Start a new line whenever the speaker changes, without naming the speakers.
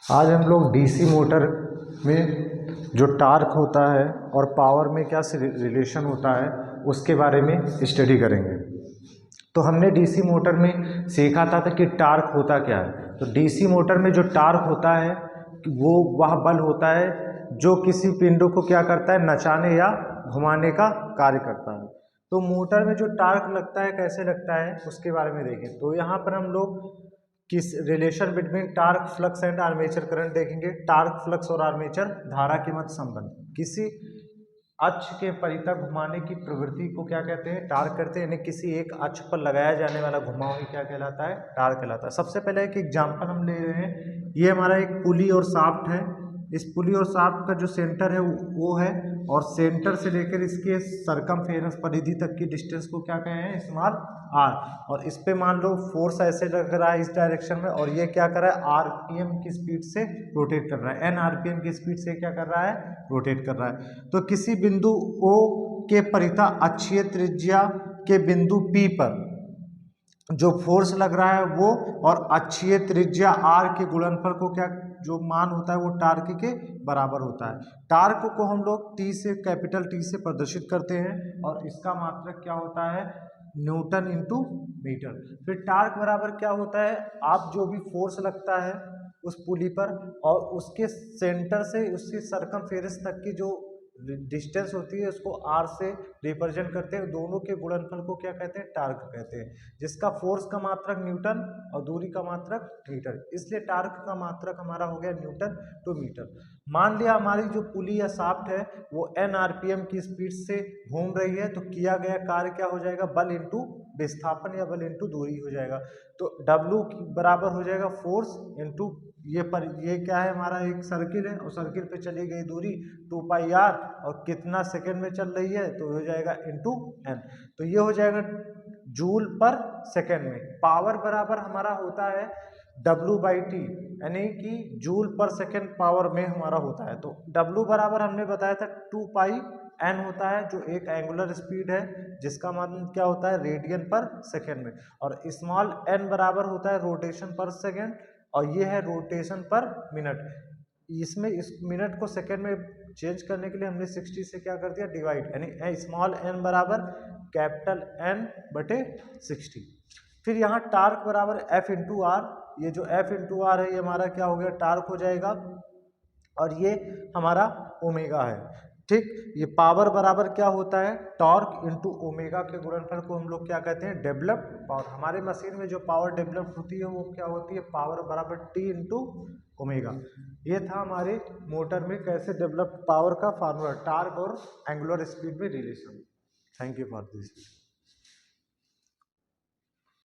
आज हम लोग डीसी मोटर में जो टार्क होता है और पावर में क्या रिलेशन होता है उसके बारे में स्टडी करेंगे। तो हमने डीसी मोटर में सीखा था कि टार्क होता क्या है। तो डीसी मोटर में जो टार्क होता है वो वह बल होता है जो किसी पिंडों को क्या करता है, नचाने या घुमाने का कार्य करता है। तो मोटर में जो टार्क लगता है कैसे लगता है उसके बारे में देखें। तो यहाँ पर हम लोग किस relation between torque flux and armature current देखेंगे। टार्क फ्लक्स और आर्मेचर धारा के मध्य संबंध। किसी अक्ष के परितः घुमाने की प्रवृत्ति को क्या कहते हैं, टार्क कहते हैं। यानी किसी एक अक्ष पर लगाया जाने वाला घुमाव ही क्या कहलाता है, टार्क कहलाता है। सबसे पहले एक एग्जांपल हम ले रहे हैं। ये हमारा एक पुली और शाफ्ट है। इस पुली और शाफ्ट का जो सेंटर है वो है, और सेंटर से लेकर इसके सरकमफेरेंस परिधि तक की डिस्टेंस को क्या कहें हैं, स्मॉल आर। और इस पे मान लो फोर्स ऐसे लग रहा है इस डायरेक्शन में, और ये क्या कर रहा है, आरपीएम की स्पीड से रोटेट कर रहा है। एन आरपीएम की स्पीड से क्या कर रहा है, रोटेट कर रहा है। तो किसी बिंदु O के परितः अक्षीय त्रिज्या के बिंदु P पर जो फोर्स लग रहा है वो, और अक्षीय त्रिज्या r के गुणनफल को क्या जो मान होता है वो टार्क के बराबर होता है। टार्क को हम लोग T से, कैपिटल T से प्रदर्शित करते हैं, और इसका मात्रक क्या होता है, न्यूटन इंटू मीटर। फिर टार्क बराबर क्या होता है, आप जो भी फोर्स लगता है उस पुली पर, और उसके सेंटर से उसके सरकमफेरेंस तक की जो डिस्टेंस होती है उसको r से रिप्रेजेंट करते हैं। दोनों के गुणनफल को क्या कहते हैं, टार्क कहते हैं, जिसका फोर्स का मात्रक न्यूटन और दूरी का मात्रक मीटर। इसलिए टार्क का मात्रक हमारा हो गया न्यूटन टू मीटर। मान लिया हमारी जो पुली या शाफ्ट है वो n आरपीएम की स्पीड से घूम रही है, तो किया गया कार्य क्या हो जाएगा, बल इंटू विस्थापन या बल इंटू दूरी हो जाएगा। तो W बराबर हो जाएगा फोर्स इंटू ये क्या है, हमारा एक सर्किल है, और सर्किल पे चली गई दूरी 2πr, और कितना सेकंड में चल रही है तो हो जाएगा इंटू n। तो ये हो जाएगा जूल पर सेकंड में। पावर बराबर हमारा होता है W/T, यानी कि जूल पर सेकंड पावर में हमारा होता है। तो W बराबर हमने बताया था 2πn होता है, जो एक एंगुलर स्पीड है जिसका मान क्या होता है, रेडियन पर सेकंड में। और स्मॉल n बराबर होता है रोटेशन पर सेकंड, और ये है रोटेशन पर मिनट। इसमें इस मिनट को सेकंड में चेंज करने के लिए हमने 60 से क्या कर दिया, डिवाइड, यानी स्मॉल n बराबर कैपिटल N बटे 60। फिर यहाँ टार्क बराबर F इंटू आर। ये जो F इंटू आर है ये हमारा क्या हो गया, टार्क हो जाएगा, और ये हमारा ओमेगा है। ठीक, ये पावर बराबर क्या होता है, टॉर्क इंटू ओमेगा के गुणनफल को हम लोग क्या कहते हैं, डेवलप्ड पावर। हमारे मशीन में जो पावर डेवलप होती है वो क्या होती है, पावर बराबर T इंटू ओमेगा। ये था हमारे मोटर में कैसे डेवलप पावर का फार्मूला, टार्क और एंगुलर स्पीड में relation. Thank you for this.